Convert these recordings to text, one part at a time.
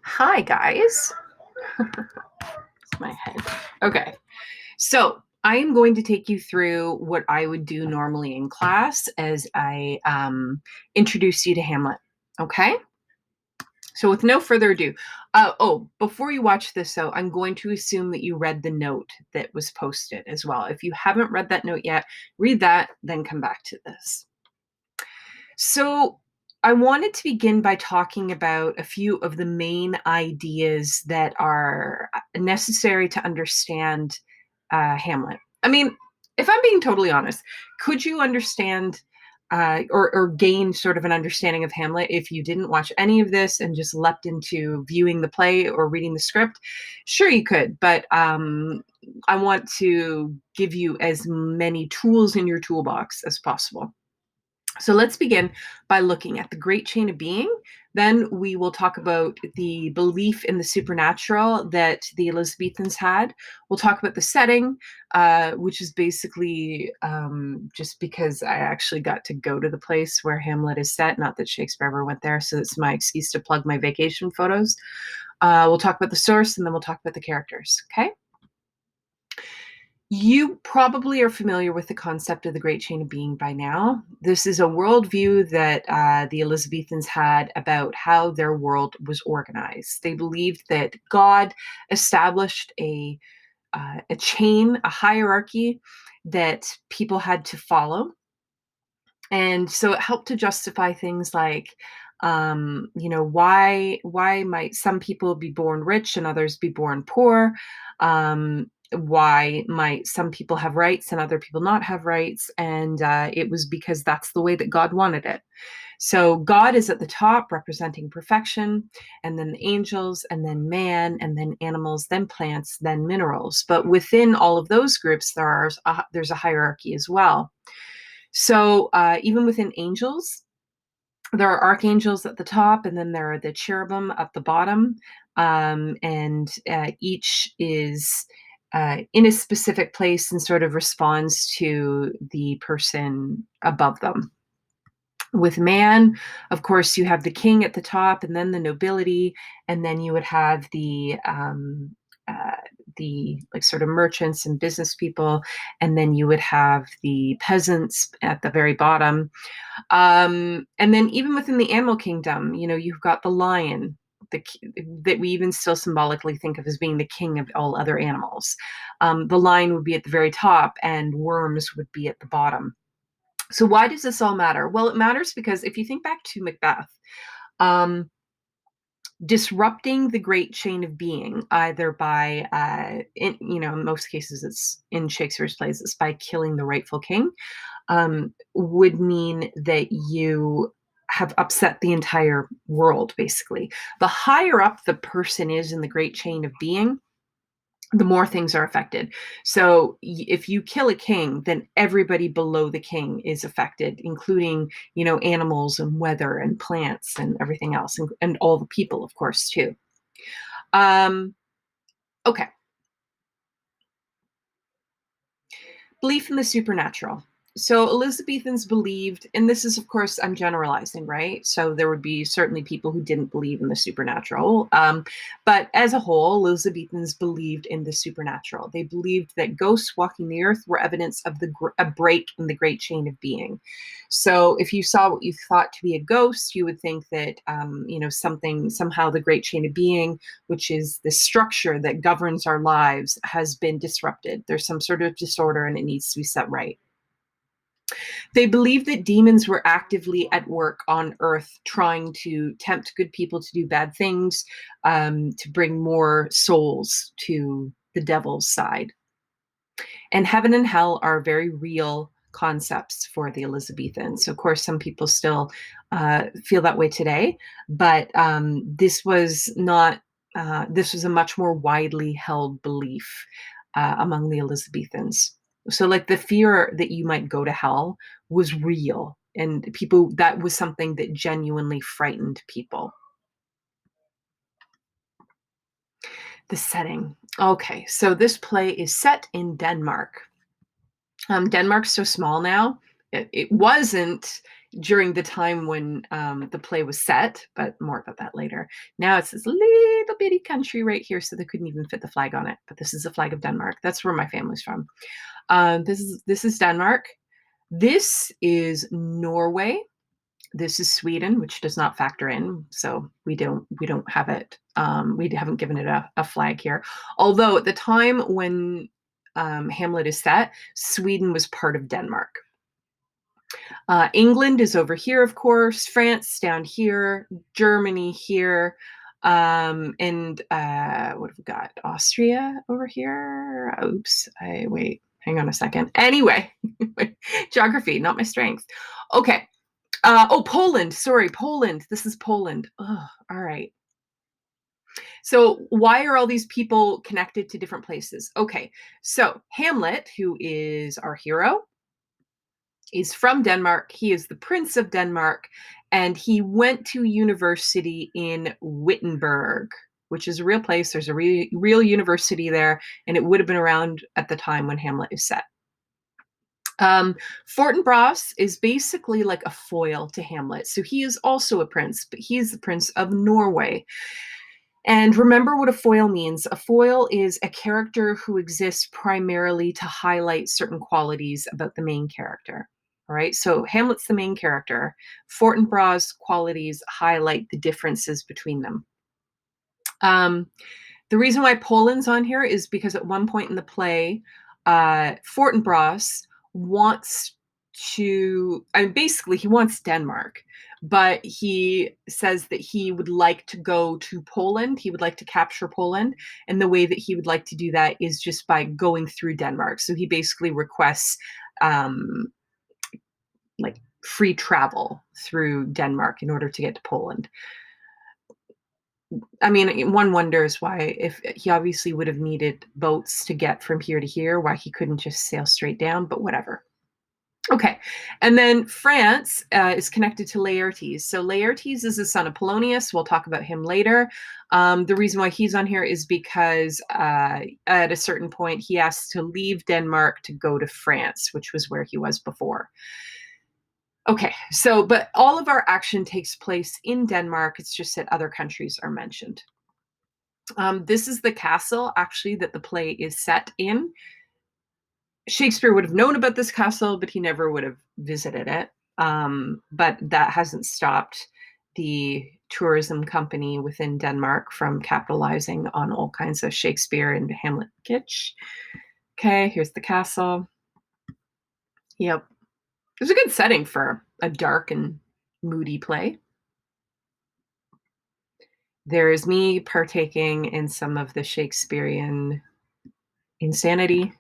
Hi, guys. It's my head. Okay. So I am going to take you through what I would do normally in class as I introduce you to Hamlet. Okay. So with no further ado, before you watch this, though, I'm going to assume that you read the note that was posted as well. If you haven't read that note yet, read that, then come back to this. So, I wanted to begin by talking about a few of the main ideas that are necessary to understand Hamlet. I mean, if I'm being totally honest, could you understand or gain sort of an understanding of Hamlet if you didn't watch any of this and just leapt into viewing the play or reading the script? Sure, you could, but I want to give you as many tools in your toolbox as possible. So let's begin by looking at the great chain of being. Then we will talk about the belief in the supernatural that the Elizabethans had. We'll talk about the setting, which is basically just because I actually got to go to the place where Hamlet is set, not that Shakespeare ever went there. So it's my excuse to plug my vacation photos. We'll talk about the source and then we'll talk about the characters. Okay. You probably are familiar with the concept of the Great Chain of Being by now. This is a worldview that the Elizabethans had about how their world was organized. They believed that God established a chain, a hierarchy that people had to follow. And so it helped to justify things like, why might some people be born rich and others be born poor? Why might some people have rights and other people not have rights? And it was because that's the way that God wanted it. So God is at the top, representing perfection, and then the angels, and then man, and then animals, then plants, then minerals. But within all of those groups, there's a hierarchy as well. So even within angels, there are archangels at the top, and then there are the cherubim at the bottom, and each is in a specific place and sort of responds to the person above them. With man, of course, you have the king at the top, and then the nobility, and then you would have uh, the like sort of merchants and business people, and then you would have the peasants at the very bottom. And then even within the animal kingdom, you've got the lion, that we even still symbolically think of as being the king of all other animals. The lion would be at the very top, and worms would be at the bottom. So why does this all matter? Well, it matters because if you think back to Macbeth, um, disrupting the great chain of being, either by, in most cases, it's in Shakespeare's plays, it's by killing the rightful king, would mean that you have upset the entire world, basically. The higher up the person is in the great chain of being, the more things are affected. So if you kill a king, then everybody below the king is affected, including, animals and weather and plants and everything else, and all the people, of course, too. Um, okay. Belief in the supernatural. So Elizabethans believed, and this is, of course, I'm generalizing, right? So there would be certainly people who didn't believe in the supernatural. But as a whole, Elizabethans believed in the supernatural. They believed that ghosts walking the earth were evidence of a break in the great chain of being. So if you saw what you thought to be a ghost, you would think that, somehow the great chain of being, which is the structure that governs our lives, has been disrupted. There's some sort of disorder and it needs to be set right. They believed that demons were actively at work on earth trying to tempt good people to do bad things, to bring more souls to the devil's side. And heaven and hell are very real concepts for the Elizabethans. Of course, some people still feel that way today, but this was not. This was a much more widely held belief among the Elizabethans. So, like, the fear that you might go to hell was real, and that was something that genuinely frightened people. The setting. Okay, so this play is set in Denmark. Denmark's so small now. It wasn't during the time when the play was set, but more about that later. Now it's this little bitty country right here, so they couldn't even fit the flag on it. But this is the flag of Denmark. That's where my family's from. This is Denmark. This is Norway. This is Sweden, which does not factor in, so we don't have it. We haven't given it a flag here. Although at the time when Hamlet is set, Sweden was part of Denmark. England is over here, of course. France down here. Germany here. And what have we got? Austria over here. Oops. Wait. Hang on a second. Anyway, geography, not my strength. Okay. Poland. Sorry, Poland. This is Poland. Oh, all right. So why are all these people connected to different places? Okay. So Hamlet, who is our hero, is from Denmark. He is the Prince of Denmark, and he went to university in Wittenberg, which is a real place. There's a real university there, and it would have been around at the time when Hamlet is set. Fortinbras is basically like a foil to Hamlet. So he is also a prince, but he is the Prince of Norway. And remember what a foil means. A foil is a character who exists primarily to highlight certain qualities about the main character. All right, so Hamlet's the main character. Fortinbras' qualities highlight the differences between them. The reason why Poland's on here is because at one point in the play, Fortinbras wants to, basically he wants Denmark, but he says that he would like to go to Poland. He would like to capture Poland. And the way that he would like to do that is just by going through Denmark. So he basically requests like free travel through Denmark in order to get to Poland. I mean, one wonders why, if he obviously would have needed boats to get from here to here, why he couldn't just sail straight down, but whatever. Okay, and then France is connected to Laertes. So Laertes is the son of Polonius. We'll talk about him later. The reason why he's on here is because at a certain point he has to leave Denmark to go to France, which was where he was before. Okay, so, but all of our action takes place in Denmark. It's just that other countries are mentioned. This is the castle, actually, that the play is set in. Shakespeare would have known about this castle, but he never would have visited it. But that hasn't stopped the tourism company within Denmark from capitalizing on all kinds of Shakespeare and Hamlet kitsch. Okay, here's the castle. Yep. It was a good setting for a dark and moody play. There is me partaking in some of the Shakespearean insanity.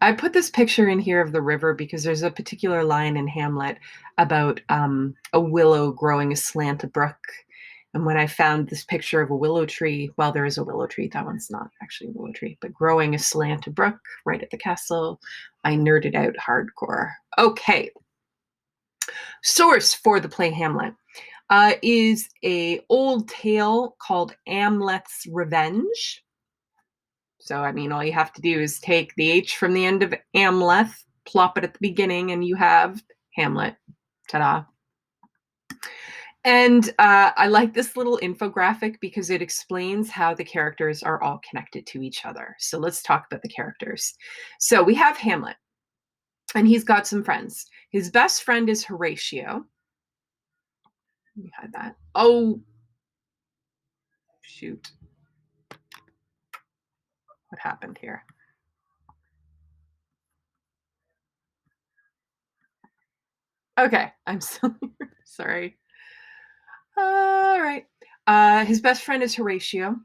I put this picture in here of the river because there's a particular line in Hamlet about a willow growing aslant a brook. And when I found this picture of a willow tree, well, there is a willow tree. That one's not actually a willow tree, but growing aslant a brook right at the castle, I nerded out hardcore. Okay. Source for the play Hamlet is a old tale called Hamlet's Revenge. So, I mean, all you have to do is take the H from the end of Hamlet, plop it at the beginning, and you have Hamlet. Ta-da. And I like this little infographic because it explains how the characters are all connected to each other. So let's talk about the characters. So we have Hamlet, and he's got some friends. His best friend is Horatio. We had that. Oh, shoot. What happened here? Okay, I'm so sorry. All right. His best friend is Horatio.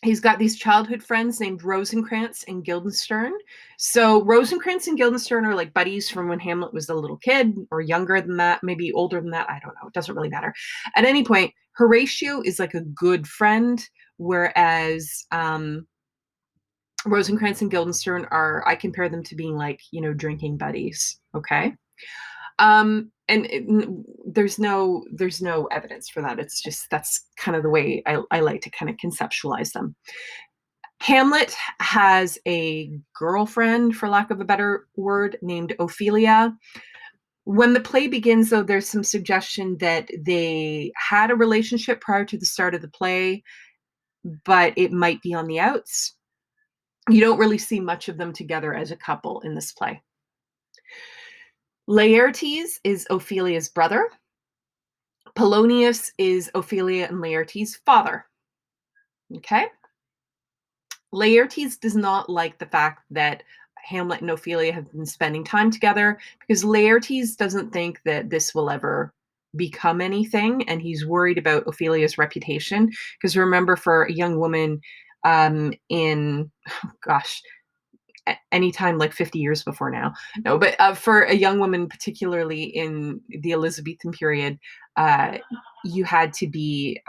He's got these childhood friends named Rosencrantz and Guildenstern. So Rosencrantz and Guildenstern are like buddies from when Hamlet was a little kid, or younger than that, maybe older than that. I don't know. It doesn't really matter. At any point, Horatio is like a good friend, whereas Rosencrantz and Guildenstern are, I compare them to being like, drinking buddies. Okay. There's no evidence for that. It's just, that's kind of the way I like to kind of conceptualize them. Hamlet has a girlfriend, for lack of a better word, named Ophelia. When the play begins, though, there's some suggestion that they had a relationship prior to the start of the play, but it might be on the outs. You don't really see much of them together as a couple in this play. Laertes is Ophelia's brother. Polonius is Ophelia and Laertes' father. Okay? Laertes does not like the fact that Hamlet and Ophelia have been spending time together, because Laertes doesn't think that this will ever become anything, and he's worried about Ophelia's reputation. Because remember, for a young woman in, oh gosh, anytime like 50 years before now. No, but for a young woman, particularly in the Elizabethan period, you had to be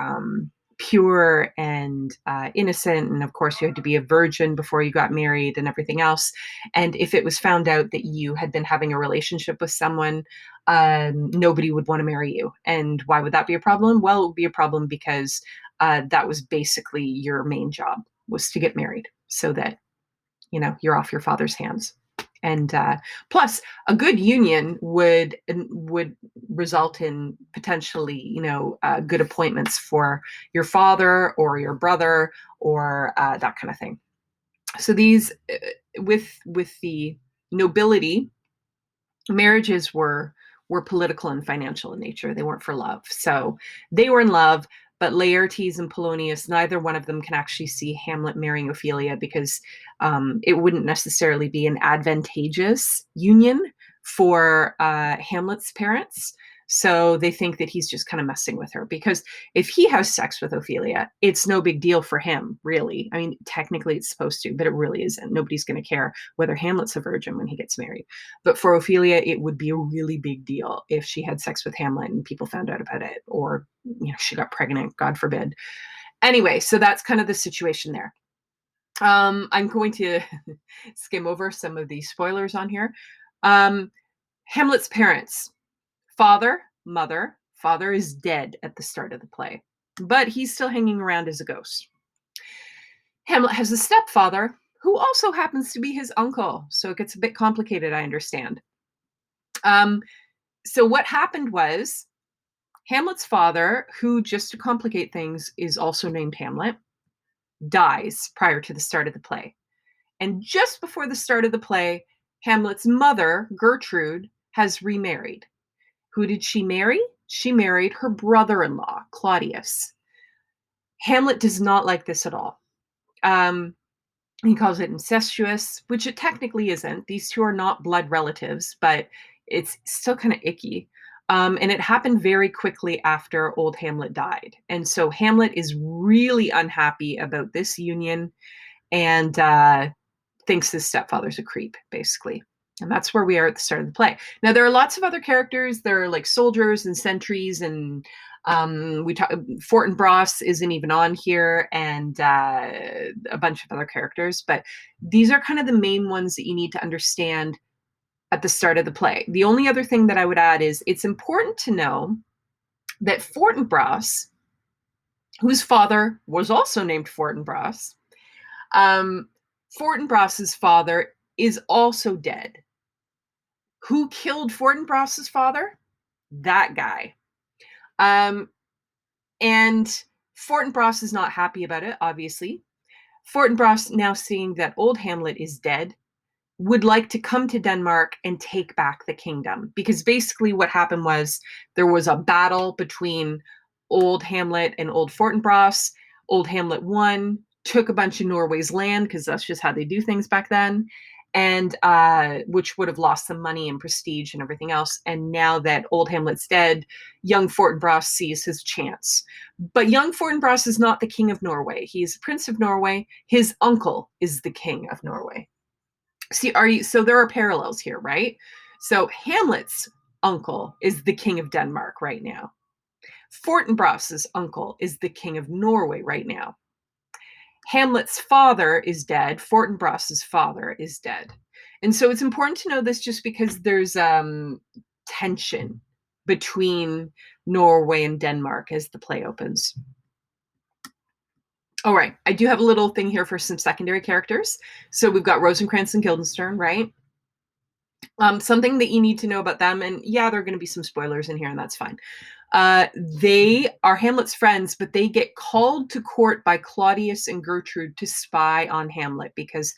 pure and innocent. And of course, you had to be a virgin before you got married and everything else. And if it was found out that you had been having a relationship with someone, nobody would want to marry you. And why would that be a problem? Well, it would be a problem because that was basically your main job, was to get married, so that you're off your father's hands. And plus, a good union would result in potentially, good appointments for your father or your brother, or that kind of thing. So these, with the nobility, marriages were political and financial in nature. They weren't for love. So they were in love, but Laertes and Polonius, neither one of them can actually see Hamlet marrying Ophelia, because it wouldn't necessarily be an advantageous union for Hamlet's parents. So they think that he's just kind of messing with her, because if he has sex with Ophelia, it's no big deal for him, really. I mean, technically it's supposed to, but it really isn't. Nobody's going to care whether Hamlet's a virgin when he gets married. But for Ophelia, it would be a really big deal if she had sex with Hamlet and people found out about it, or she got pregnant, God forbid. Anyway, so that's kind of the situation there. I'm going to skim over some of the spoilers on here. Hamlet's parents: father, mother. Father is dead at the start of the play, but he's still hanging around as a ghost. Hamlet has a stepfather who also happens to be his uncle, so it gets a bit complicated, I understand. So what happened was, Hamlet's father, who, just to complicate things, is also named Hamlet, dies prior to the start of the play. And just before the start of the play, Hamlet's mother, Gertrude, has remarried. Who did she marry? She married her brother-in-law, Claudius. Hamlet does not like this at all. He calls it incestuous, which it technically isn't. These two are not blood relatives, but it's still kind of icky. And it happened very quickly after old Hamlet died. And so Hamlet is really unhappy about this union, and thinks his stepfather's a creep, basically. And that's where we are at the start of the play. Now, there are lots of other characters. There are like soldiers and sentries, and Fortinbras isn't even on here, and a bunch of other characters. But these are kind of the main ones that you need to understand at the start of the play. The only other thing that I would add is, it's important to know that Fortinbras, whose father was also named Fortinbras, Fortinbras's father is also dead. Who killed Fortinbras's father? That guy. And Fortinbras is not happy about it, obviously. Fortinbras, now seeing that old Hamlet is dead, would like to come to Denmark and take back the kingdom. Because basically what happened was, there was a battle between old Hamlet and old Fortinbras. Old Hamlet won, took a bunch of Norway's land, because that's just how they do things back then, and which would have lost some money and prestige and everything else. And now that old Hamlet's dead, young Fortinbras sees his chance. But young Fortinbras is not the king of Norway. He's Prince of Norway. His uncle is the king of Norway. So there are parallels here, right? So Hamlet's uncle is the king of Denmark right now. Fortinbras's uncle is the king of Norway right now. Hamlet's father is dead. Fortinbras's father is dead. And so it's important to know this, just because there's tension between Norway and Denmark as the play opens. All right, I do have a little thing here for some secondary characters. So we've got Rosencrantz and Guildenstern, right? Something that you need to know about them, and yeah, there are going to be some spoilers in here, and that's fine. They are Hamlet's friends, but they get called to court by Claudius and Gertrude to spy on Hamlet because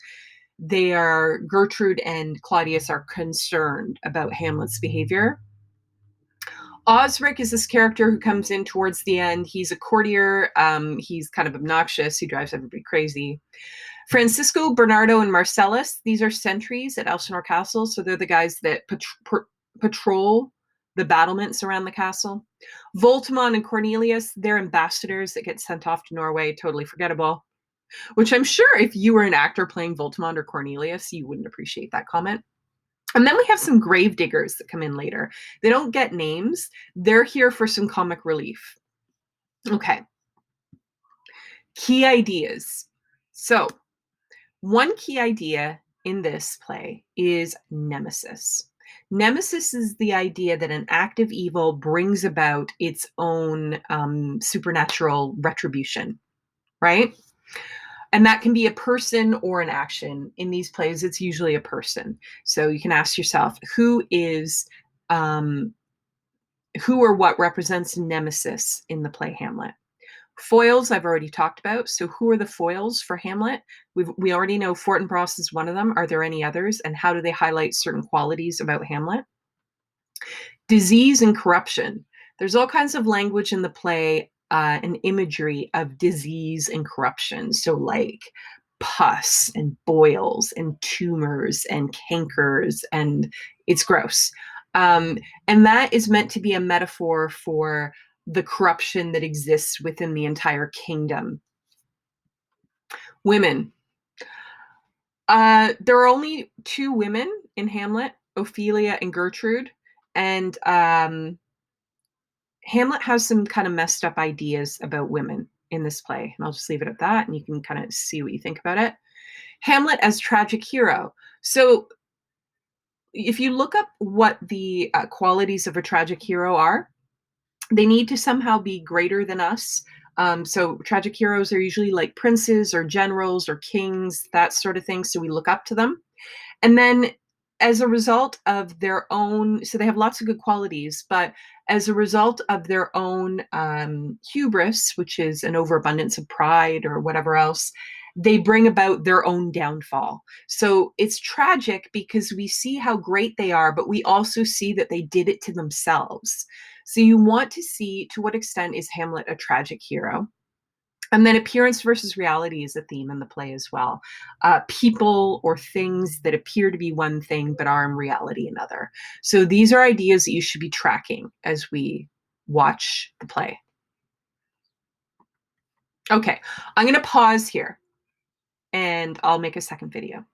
Gertrude and Claudius are concerned about Hamlet's behavior. Osric is this character who comes in towards the end. He's a courtier. He's kind of obnoxious. He drives everybody crazy. Francisco, Bernardo, and Marcellus, these are sentries at Elsinore Castle. So they're the guys that patrol the battlements around the castle. Voltimand and Cornelius, they're ambassadors that get sent off to Norway, totally forgettable. Which I'm sure if you were an actor playing Voltimand or Cornelius, you wouldn't appreciate that comment. And then we have some grave diggers that come in later. They don't get names. They're here for some comic relief. Okay. Key ideas. So, one key idea in this play is nemesis. Nemesis is the idea that an act of evil brings about its own supernatural retribution, right? And that can be a person or an action. In these plays, it's usually a person. So you can ask yourself, who or what represents nemesis in the play Hamlet? Foils, I've already talked about. So who are the foils for Hamlet? We already know Fortinbras is one of them. Are there any others? And how do they highlight certain qualities about Hamlet? Disease and corruption. There's all kinds of language in the play and imagery of disease and corruption. So like pus and boils and tumors and cankers, and it's gross. And that is meant to be a metaphor for the corruption that exists within the entire kingdom. Women. There are only two women in Hamlet, Ophelia and Gertrude. And Hamlet has some kind of messed up ideas about women in this play. And I'll just leave it at that, and you can kind of see what you think about it. Hamlet as tragic hero. So if you look up what the qualities of a tragic hero are, they need to somehow be greater than us. So tragic heroes are usually like princes or generals or kings, that sort of thing. So we look up to them. And then as a result of their own, so they have lots of good qualities, but as a result of their own hubris, which is an overabundance of pride or whatever else, they bring about their own downfall. So it's tragic because we see how great they are, but we also see that they did it to themselves. So you want to see to what extent is Hamlet a tragic hero? And then appearance versus reality is a theme in the play as well. People or things that appear to be one thing but are in reality another. So these are ideas that you should be tracking as we watch the play. Okay, I'm going to pause here and I'll make a second video.